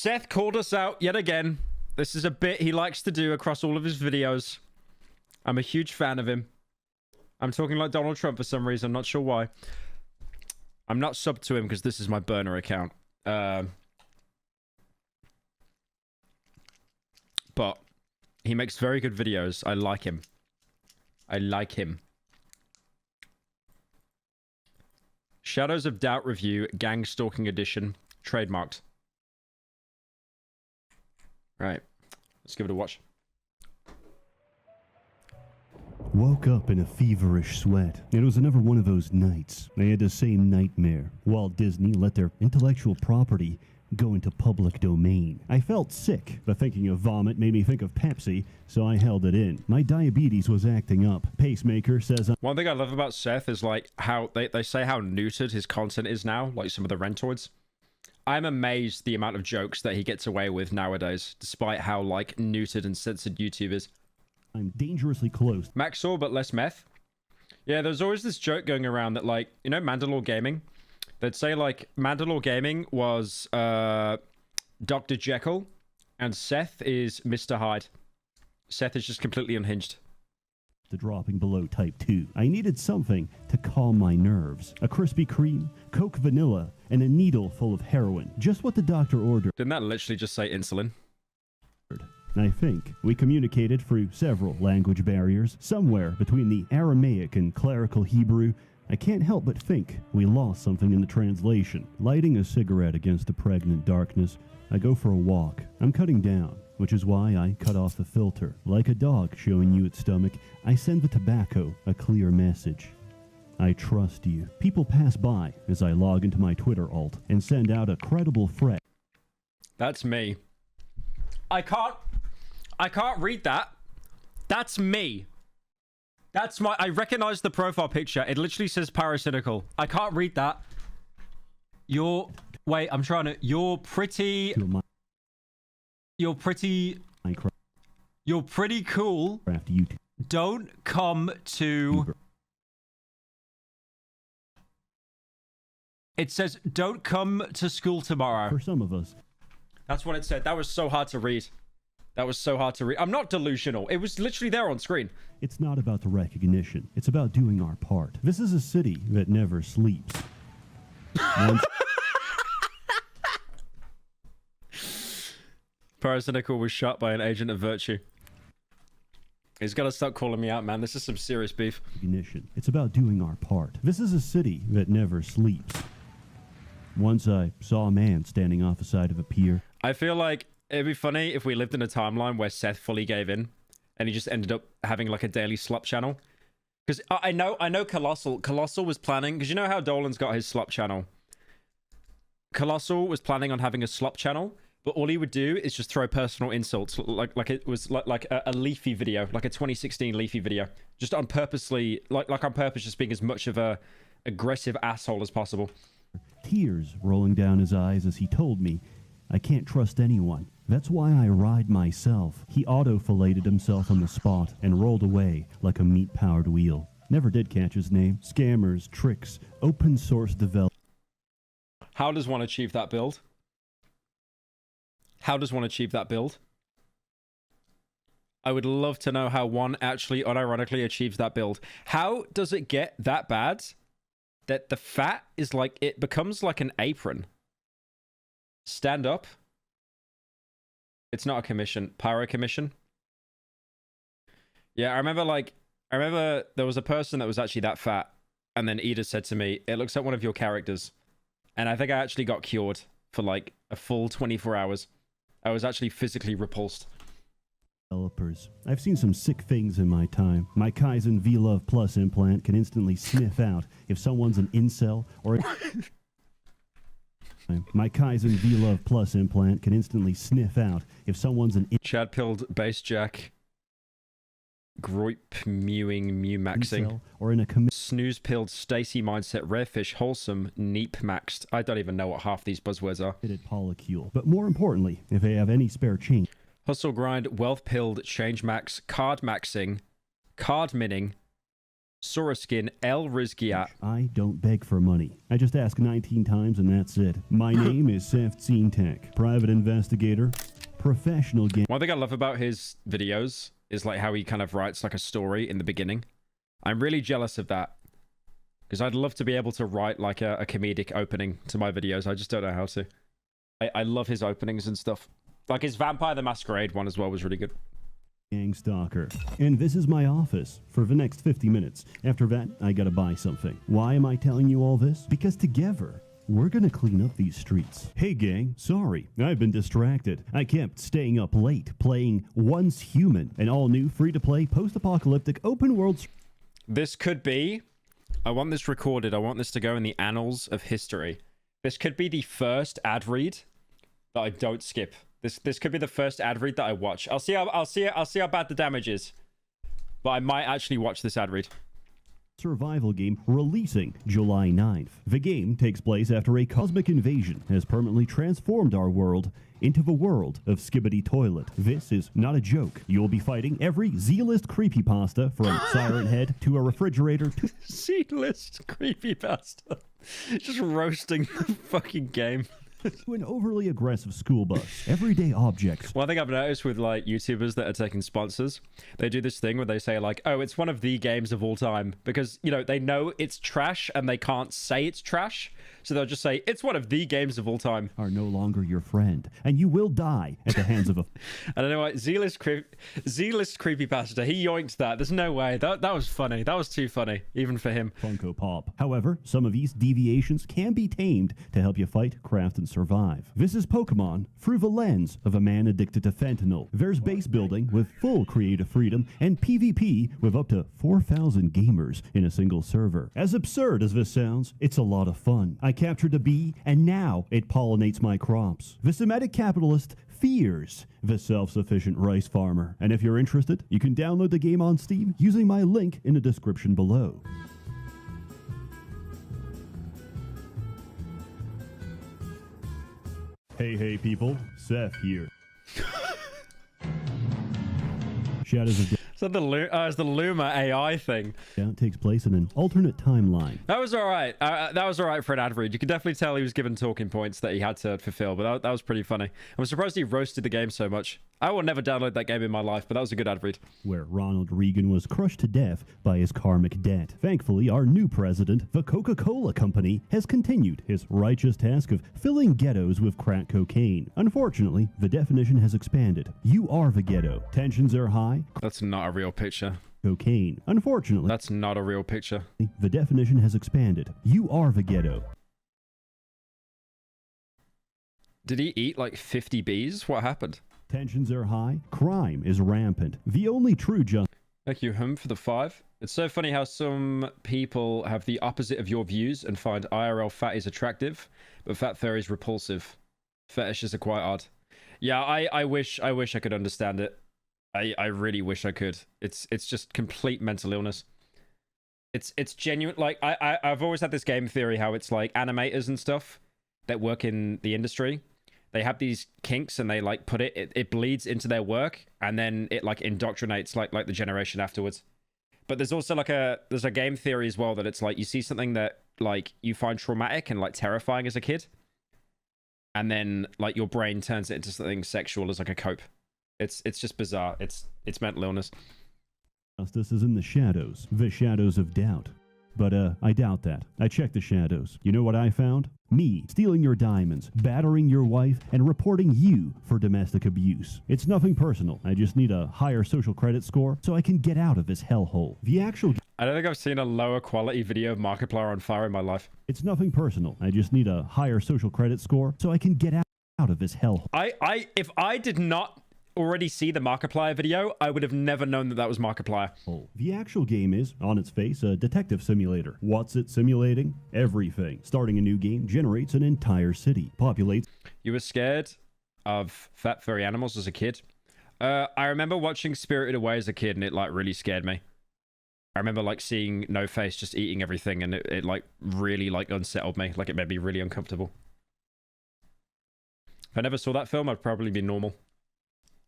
Seth called us out yet again. This is a bit he likes to do across all of his videos. I'm a huge fan of him. I'm talking like Donald Trump for some reason. I'm not sure why. I'm not subbed to him because this is my burner account. But he makes very good videos. I like him. I like him. Shadows of Doubt review, Gang Stalking Edition, trademarked. Right, let's give it a watch. Woke up in a feverish sweat. It was another one of those nights. I had the same nightmare. Walt Disney let their intellectual property go into public domain. I felt sick, but thinking of vomit made me think of Pepsi, so I held it in. My diabetes was acting up. Pacemaker says... One thing I love about Seth is like how they say how neutered his content is now, like some of the Rentoids. I'm amazed the amount of jokes that he gets away with nowadays, despite how like neutered and censored YouTube is. I'm dangerously close. Maxor, but less meth. Yeah, there's always this joke going around that like, you know, Mandalore Gaming? They'd say like Mandalore Gaming was Dr. Jekyll and Seth is Mr. Hyde. Seth is just completely unhinged. To dropping below type 2. I needed something to calm my nerves. A Krispy Kreme, Coke Vanilla, and a needle full of heroin. Just what the doctor ordered. Didn't that literally just say insulin? I think we communicated through several language barriers. Somewhere between the Aramaic and clerical Hebrew, I can't help but think we lost something in the translation. Lighting a cigarette against the pregnant darkness, I go for a walk. I'm cutting down, which is why I cut off the filter. Like a dog showing you its stomach, I send the tobacco a clear message. I trust you. People pass by as I log into my Twitter alt and send out a credible threat. That's me. I can't read that. That's me. That's my... I recognize the profile picture. It literally says Pyrocynical. I can't read that. You're... Wait, I'm trying to... You're pretty... You're pretty... You're pretty cool. Don't come to... It says, don't come to school tomorrow. For some of us. That's what it said. That was so hard to read. That was so hard to read. I'm not delusional. It was literally there on screen. It's not about the recognition. It's about doing our part. This is a city that never sleeps. Pyrocynical was shot by an agent of virtue. He's got to stop calling me out, man. This is some serious beef. Recognition. It's about doing our part. This is a city that never sleeps. Once I saw a man standing off the side of a pier. I feel like it'd be funny if we lived in a timeline where Seth fully gave in and he just ended up having like a daily slop channel. Because I know Colossal was planning, because you know how Dolan's got his slop channel. Colossal was planning on having a slop channel, but all he would do is just throw personal insults, like it was like a Leafy video, like a 2016 Leafy video, just on purposely, like on purpose, just being as much of a aggressive asshole as possible. Tears rolling down his eyes as he told me, I can't trust anyone. That's why I ride myself. He auto-filleted himself on the spot and rolled away like a meat-powered wheel. Never did catch his name. Scammers, tricks, open source development. How does one achieve that build? How does one achieve that build? I would love to know how one actually unironically achieves that build. How does it get that bad that the fat is like, it becomes like an apron? Stand up. It's not a commission. Pyro commission. Yeah, I remember there was a person that was actually that fat, and then Ida said to me, it looks like one of your characters. And I think I actually got cured for like a full 24 hours. I was actually physically repulsed. Developers. I've seen some sick things in my time. My Kaizen V-Love Plus implant can instantly sniff out if someone's an incel or... My Kaizen V-Love Plus implant can instantly sniff out if someone's an... Chad pilled base jack. Groip mewing mew maxing. Or in a snooze pilled Stacy mindset rarefish wholesome neep maxed. I don't even know what half these buzzwords are. Polycule. But more importantly, if they have any spare change. Hustle grind, wealth pilled, change max, card maxing, card minning, Soroskin El Rizkiat. I don't beg for money. I just ask 19 times and that's it. My name is SSeth, private investigator, professional game. One thing I love about his videos is like how he kind of writes like a story in the beginning. I'm really jealous of that. Because I'd love to be able to write like a comedic opening to my videos. I just don't know how to. I love his openings and stuff. Like his Vampire the Masquerade one as well was really good. Gang stalker. And this is my office for the next 50 minutes. After that, I gotta buy something. Why am I telling you all this? Because together, we're gonna clean up these streets. Hey gang, sorry, I've been distracted. I kept staying up late playing Once Human, an all-new free-to-play post-apocalyptic open-world. This could be... I want this recorded. I want this to go in the annals of history. This could be the first ad read that I don't skip. This could be the first ad read that I watch. I'll see how bad the damage is. But I might actually watch this ad read. Survival game releasing July 9th. The game takes place after a cosmic invasion has permanently transformed our world into the world of Skibbity Toilet. This is not a joke. You'll be fighting every Z-list creepypasta from Siren Head to a refrigerator to Z-list creepypasta. Just roasting the fucking game. to an overly aggressive school bus. Everyday objects. One thing I've noticed with like YouTubers that are taking sponsors, they do this thing where they say like, oh, it's one of the games of all time, because, you know, they know it's trash and they can't say it's trash. So they'll just say, it's one of the games of all time. Are no longer your friend, and you will die at the hands of a... I don't know what, Z-list creepypasta, he yoinked that. There's no way. That was funny. That was too funny, even for him. Funko Pop. However, some of these deviations can be tamed to help you fight, craft, and survive. This is Pokemon through the lens of a man addicted to fentanyl. There's base building with full creative freedom, and PvP with up to 4,000 gamers in a single server. As absurd as this sounds, it's a lot of fun. I captured a bee, and now it pollinates my crops. The Semitic capitalist fears the self-sufficient rice farmer. And if you're interested, you can download the game on Steam using my link in the description below. Hey people, Seth here. Shadows of So it's the Luma AI thing. Doubt takes place in an alternate timeline. That was all right. That was all right for an ad read. You could definitely tell he was given talking points that he had to fulfill, but that was pretty funny. I'm surprised he roasted the game so much. I will never download that game in my life, but that was a good ad read. Where Ronald Reagan was crushed to death by his karmic debt. Thankfully, our new president, the Coca-Cola Company, has continued his righteous task of filling ghettos with crack cocaine. Unfortunately, the definition has expanded. You are the ghetto. Tensions are high. That's not a real picture. Cocaine. Unfortunately, that's not a real picture. The definition has expanded. You are the ghetto. Did he eat like 50 bees? What happened? Tensions are high. Crime is rampant. The only true justice. Thank you, for the 5. It's so funny how some people have the opposite of your views and find IRL fatties attractive, but fat furries repulsive. Fetishes are quite odd. Yeah, I wish I could understand it. I really wish I could. It's just complete mental illness. It's genuine. Like I've always had this game theory how it's like animators and stuff that work in the industry. They have these kinks and they like put it bleeds into their work, and then it like indoctrinates like the generation afterwards. But there's also like there's a game theory as well that it's like you see something that like you find traumatic and like terrifying as a kid, and then like your brain turns it into something sexual as like a cope. It's just bizarre. It's mental illness. Justice is in the shadows of doubt. But I doubt that. I checked the shadows. You know what I found? Me stealing your diamonds, battering your wife, and reporting you for domestic abuse. It's nothing personal. I just need a higher social credit score so I can get out of this hellhole. The actual... I don't think I've seen a lower quality video of Markiplier on fire in my life. It's nothing personal. I just need a higher social credit score so I can get out of this hellhole. If I did not already see the Markiplier video, I would have never known that was Markiplier. The actual game is, on its face, a detective simulator. What's it simulating? Everything. Starting a new game generates an entire city. Populates... You were scared of fat furry animals as a kid? I remember watching Spirited Away as a kid, and it like really scared me. I remember like seeing No Face just eating everything, and it like really like unsettled me. Like it made me really uncomfortable. If I never saw that film, I'd probably be normal.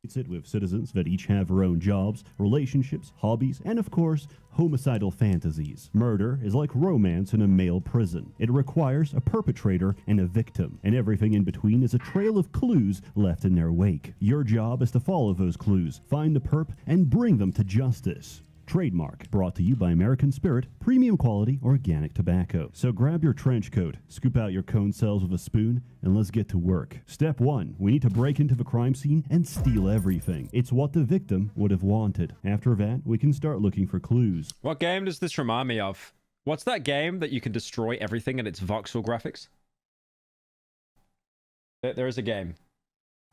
it with citizens that each have their own jobs, relationships, hobbies, and of course, homicidal fantasies. Murder is like romance in a male prison. It requires a perpetrator and a victim, and everything in between is a trail of clues left in their wake. Your job is to follow those clues, find the perp, and bring them to justice. Trademark, brought to you by American Spirit, premium quality organic tobacco. So grab your trench coat, scoop out your cone cells with a spoon, and let's get to work. Step 1, we need to break into the crime scene and steal everything. It's what the victim would have wanted. After that, we can start looking for clues. What game does this remind me of? What's that game that you can destroy everything and it's voxel graphics? There is a game.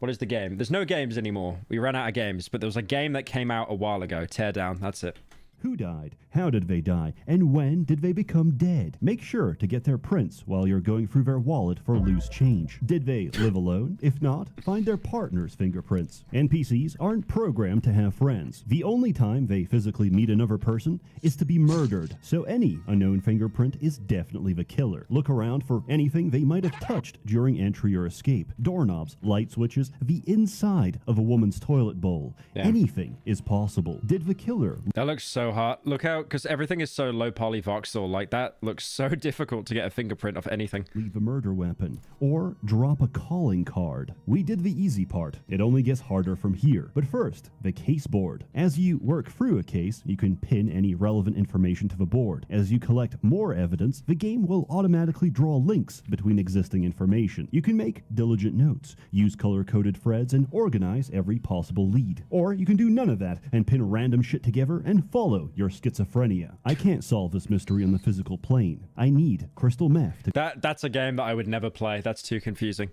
What is the game? There's no games anymore. We ran out of games, but there was a game that came out a while ago. Teardown, that's it. Who died? How did they die? And when did they become dead? Make sure to get their prints while you're going through their wallet for loose change. Did they live alone? If not, find their partner's fingerprints. NPCs aren't programmed to have friends. The only time they physically meet another person is to be murdered, so any unknown fingerprint is definitely the killer. Look around for anything they might have touched during entry or escape. Doorknobs, light switches, the inside of a woman's toilet bowl. Damn. Anything is possible. Did the killer... That looks so hard. Look how, because everything is so low poly voxel, like that looks so difficult to get a fingerprint of anything. Leave a murder weapon, or drop a calling card. We did the easy part. It only gets harder from here. But first, the case board. As you work through a case, you can pin any relevant information to the board. As you collect more evidence, the game will automatically draw links between existing information. You can make diligent notes, use color-coded threads, and organize every possible lead. Or you can do none of that and pin random shit together and follow your schizophrenia. I can't solve this mystery on the physical plane. I need crystal meth to... That's a game that I would never play. That's too confusing.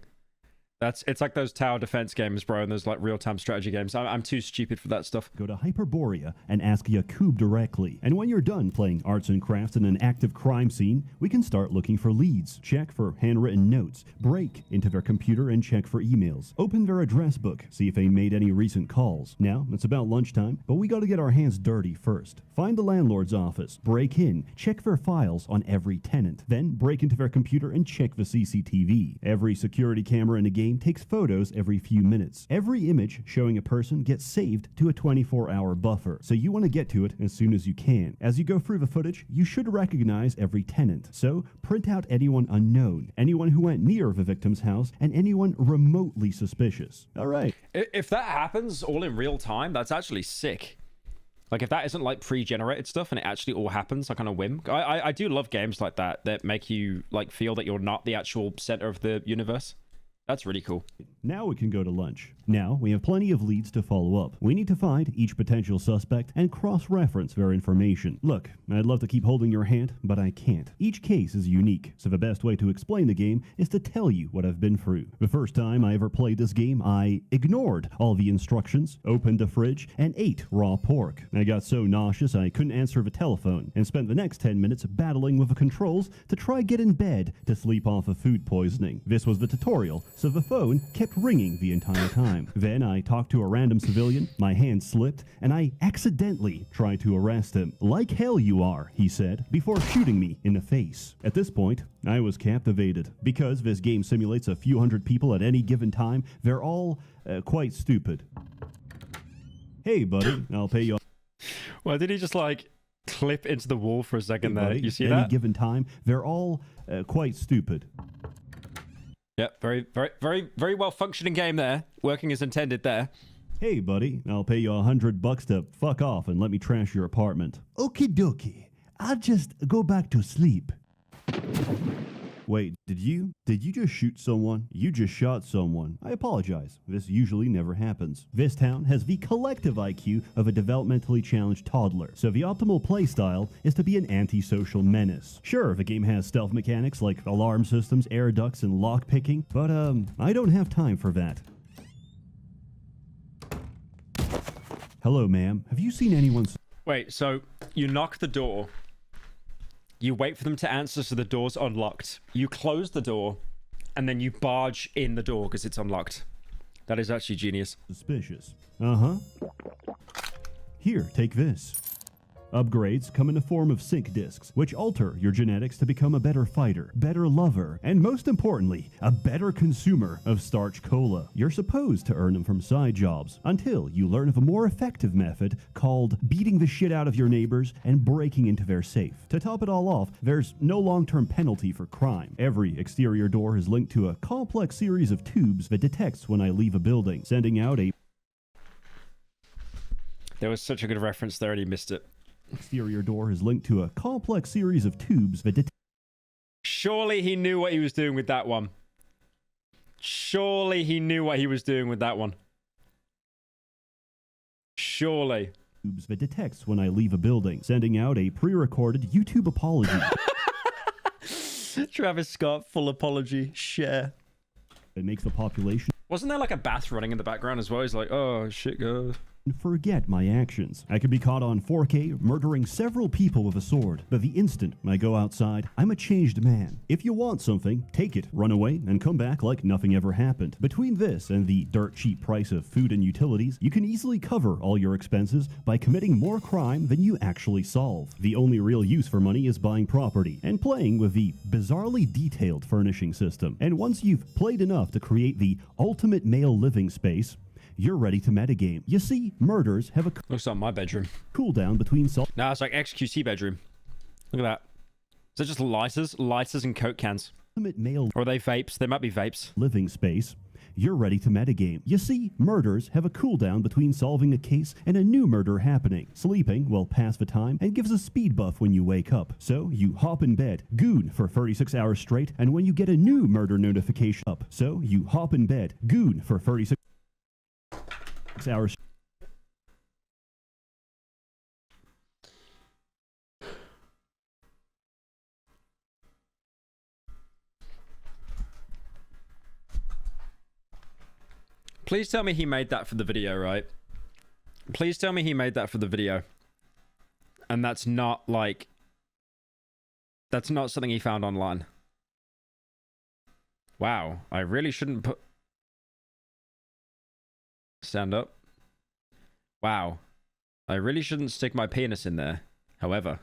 It's like those tower defense games, bro, and those like real-time strategy games. I'm too stupid for that stuff. Go to Hyperborea and ask Yakub directly. And when you're done playing arts and crafts in an active crime scene, we can start looking for leads. Check for handwritten notes. Break into their computer and check for emails. Open their address book. See if they made any recent calls. Now, it's about lunchtime, but we gotta get our hands dirty first. Find the landlord's office. Break in. Check their files on every tenant. Then break into their computer and check the CCTV. Every security camera in the game takes photos every few minutes. Every image showing a person gets saved to a 24-hour buffer, so you want to get to it as soon as you can. As you go through the footage, you should recognize every tenant, so print out anyone unknown, anyone who went near the victim's house, and anyone remotely suspicious. All right. If that happens all in real time, that's actually sick. Like, if that isn't like pre-generated stuff and it actually all happens like on a whim. I do love games like that make you like feel that you're not the actual center of the universe. That's really cool. Now we can go to lunch. Now we have plenty of leads to follow up. We need to find each potential suspect and cross-reference their information. Look, I'd love to keep holding your hand, but I can't. Each case is unique, so the best way to explain the game is to tell you what I've been through. The first time I ever played this game, I ignored all the instructions, opened a fridge, and ate raw pork. I got so nauseous I couldn't answer the telephone, and spent the next 10 minutes battling with the controls to try get in bed to sleep off of food poisoning. This was the tutorial, so the phone kept ringing the entire time. Then I talked to a random civilian, my hand slipped, and I accidentally tried to arrest him. Like hell you are, he said, before shooting me in the face. At this point, I was captivated. Because this game simulates a few hundred people at any given time, they're all quite stupid. Hey buddy, I'll pay you... Well, did he just like clip into the wall for a second there? Buddy, You see at that? any given time, they're all quite stupid. Yep, very well functioning game there. Working as intended there. Hey, buddy, I'll pay you $100 to fuck off and let me trash your apartment. Okie dokie. I'll just go back to sleep. Wait, did you just shoot someone? You just shot someone. I apologize. This usually never happens. This town has the collective IQ of a developmentally challenged toddler, so the optimal playstyle is to be an antisocial menace. Sure, the game has stealth mechanics like alarm systems, air ducts, and lockpicking, but I don't have time for that. Hello, ma'am. Have you seen anyone... Wait, so you knock the door. You wait for them to answer so the door's unlocked. You close the door, and then you barge in the door because it's unlocked. That is actually genius. Suspicious. Uh-huh. Here, take this. Upgrades come in the form of sync discs, which alter your genetics to become a better fighter, better lover, and most importantly, a better consumer of starch cola. You're supposed to earn them from side jobs until you learn of a more effective method called beating the shit out of your neighbors and breaking into their safe. To top it all off, there's no long-term penalty for crime. Every exterior door is linked to a complex series of tubes that detects when I leave a building, sending out a... There was such a good reference there and he missed it. Exterior door is linked to a complex series of tubes that detect... Surely he knew what he was doing with that one. Surely he knew what he was doing with that one. Surely. Tubes that detects when I leave a building, sending out a pre-recorded YouTube apology. Travis Scott, full apology, share. It makes the population... Wasn't there like a bath running in the background as well? He's like, oh, shit, go. Forget my actions. I could be caught on 4K murdering several people with a sword, but the instant I go outside, I'm a changed man. If you want something, take it, run away, and come back like nothing ever happened. Between this and the dirt cheap price of food and utilities, you can easily cover all your expenses by committing more crime than you actually solve. The only real use for money is buying property and playing with the bizarrely detailed furnishing system. And once you've played enough to create the ultimate male living space, you're ready to metagame. You see, murders have a looks like my bedroom. Cooldown between No, it's like XQC bedroom. Look at that. Is that just lighters? Lighters and Coke cans. Male or are they vapes? They might be vapes. Living space. You're ready to metagame. You see, murders have a cooldown between solving a case and a new murder happening. Sleeping will pass the time and gives a speed buff when you wake up. So you hop in bed, goon for 36 hours straight, and when you get a new murder notification up. So you hop in bed, goon for 36 hours. Please tell me he made that for the video, right? Please tell me he made that for the video. And that's not like... That's not something he found online. Wow, I really shouldn't put... Stand up. Wow. I really shouldn't stick my penis in there. However...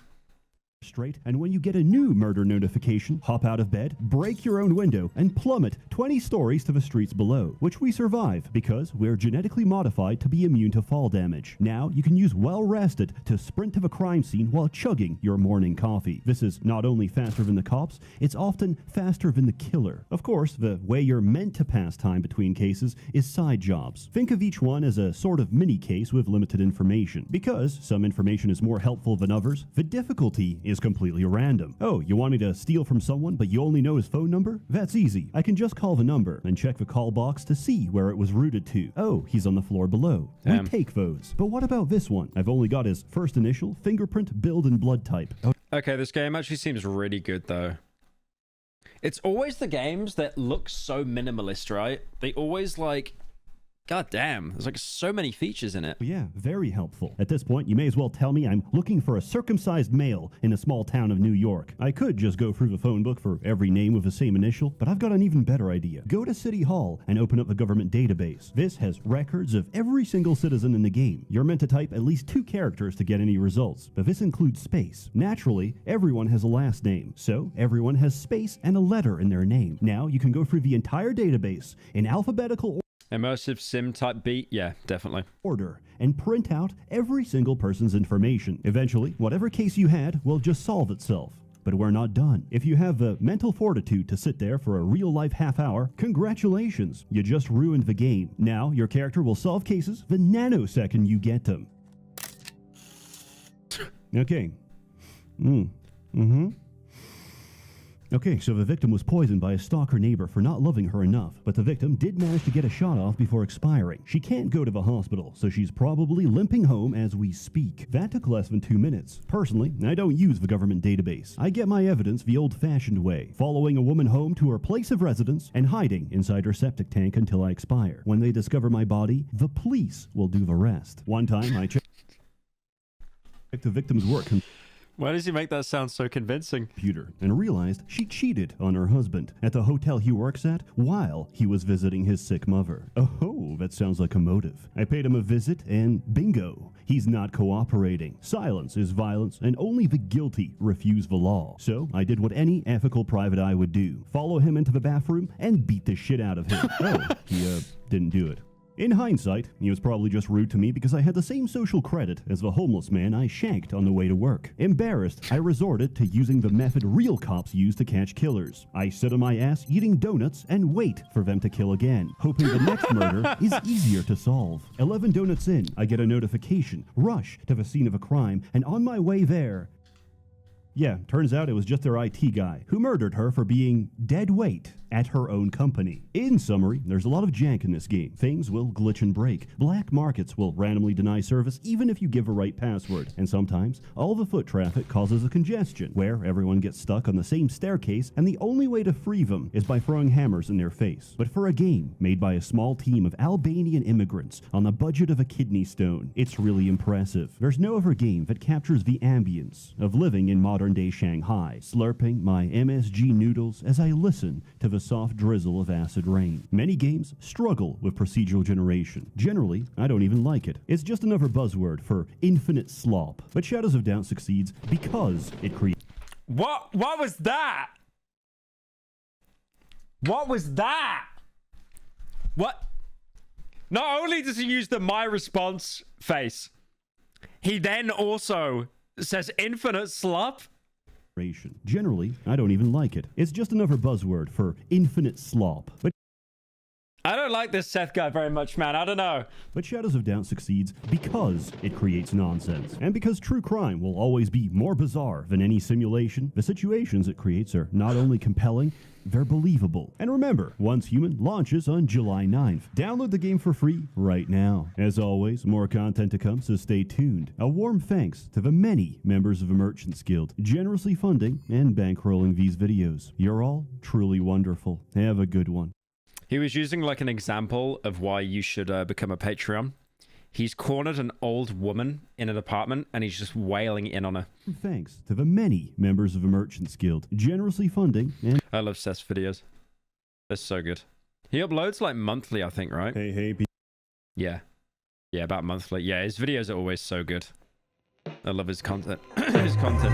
Straight, and when you get a new murder notification, hop out of bed, break your own window, and plummet 20 stories to the streets below, which we survive because we're genetically modified to be immune to fall damage. Now you can use well rested to sprint to the crime scene while chugging your morning coffee. This is not only faster than the cops, it's often faster than the killer. Of course, the way you're meant to pass time between cases is side jobs. Think of each one as a sort of mini case with limited information. Because some information is more helpful than others, the difficulty is completely random. Oh, you wanted to steal from someone, but you only know his phone number? That's easy. I can just call the number and check the call box to see where it was routed to. Oh, he's on the floor below. We take those. But what about this one? I've only got his first initial, fingerprint, build, and blood type. Oh. Okay, this game actually seems really good, though. It's always the games that look so minimalist, right? They always, like... God damn, there's like so many features in it. Yeah, very helpful. At this point, you may as well tell me I'm looking for a circumcised male in a small town of New York. I could just go through the phone book for every name with the same initial, but I've got an even better idea. Go to City Hall and open up the government database. This has records of every single citizen in the game. You're meant to type at least 2 characters to get any results, but this includes space. Naturally, everyone has a last name, so everyone has space and a letter in their name. Now you can go through the entire database in alphabetical order. Immersive sim type beat? Yeah, definitely. Order and print out every single person's information. Eventually, whatever case you had will just solve itself. But we're not done. If you have the mental fortitude to sit there for a real-life half hour, congratulations, you just ruined the game. Now, your character will solve cases the nanosecond you get them. Okay. Okay, so the victim was poisoned by a stalker neighbor for not loving her enough, but the victim did manage to get a shot off before expiring. She can't go to the hospital, so she's probably limping home as we speak. That took less than 2 minutes. Personally, I don't use the government database. I get my evidence the old-fashioned way, following a woman home to her place of residence and hiding inside her septic tank until I expire. When they discover my body, the police will do the rest. One time, I checked the victim's work. Why does he make that sound so convincing? Computer and realized she cheated on her husband at the hotel he works at while he was visiting his sick mother. Oh, that sounds like a motive. I paid him a visit and bingo, he's not cooperating. Silence is violence and only the guilty refuse the law. So I did what any ethical private eye would do. Follow him into the bathroom and beat the shit out of him. Oh, he didn't do it. In hindsight, he was probably just rude to me because I had the same social credit as the homeless man I shanked on the way to work. Embarrassed, I resorted to using the method real cops use to catch killers. I sit on my ass eating donuts and wait for them to kill again, hoping the next murder is easier to solve. 11 donuts in, I get a notification, rush to the scene of a crime, and on my way there... Yeah, turns out it was just their IT guy who murdered her for being dead weight at her own company. In summary, there's a lot of jank in this game. Things will glitch and break. Black markets will randomly deny service even if you give a right password. And sometimes, all the foot traffic causes a congestion where everyone gets stuck on the same staircase and the only way to free them is by throwing hammers in their face. But for a game made by a small team of Albanian immigrants on the budget of a kidney stone, it's really impressive. There's no other game that captures the ambience of living in modern-day Shanghai, slurping my MSG noodles as I listen to the soft drizzle of acid rain. Many games struggle with procedural generation. Generally, I don't even like it. It's just another buzzword for infinite slop. But Shadows of Doubt succeeds because it creates... What was that? What was that? What? Not only does he use the my response face, he then also says infinite slop. Generally, I don't even like it. It's just another buzzword for infinite slop. But I don't like this Seth guy very much, man. I don't know. But Shadows of Doubt succeeds because it creates nonsense. And because true crime will always be more bizarre than any simulation, the situations it creates are not only compelling, they're believable. And remember, Once Human launches on July 9th. Download the game for free right now. As always, more content to come, so stay tuned. A warm thanks to the many members of the Merchants Guild, generously funding and bankrolling these videos. You're all truly wonderful. Have a good one. He was using like an example of why you should become a Patreon. He's cornered an old woman in an apartment and he's just wailing in on her. Thanks to the many members of the Merchants Guild, generously funding and... I love Seth's videos. They're so good. He uploads like monthly, I think, right? Hey. Yeah. Yeah, about monthly. Yeah, his videos are always so good. I love his content. His content.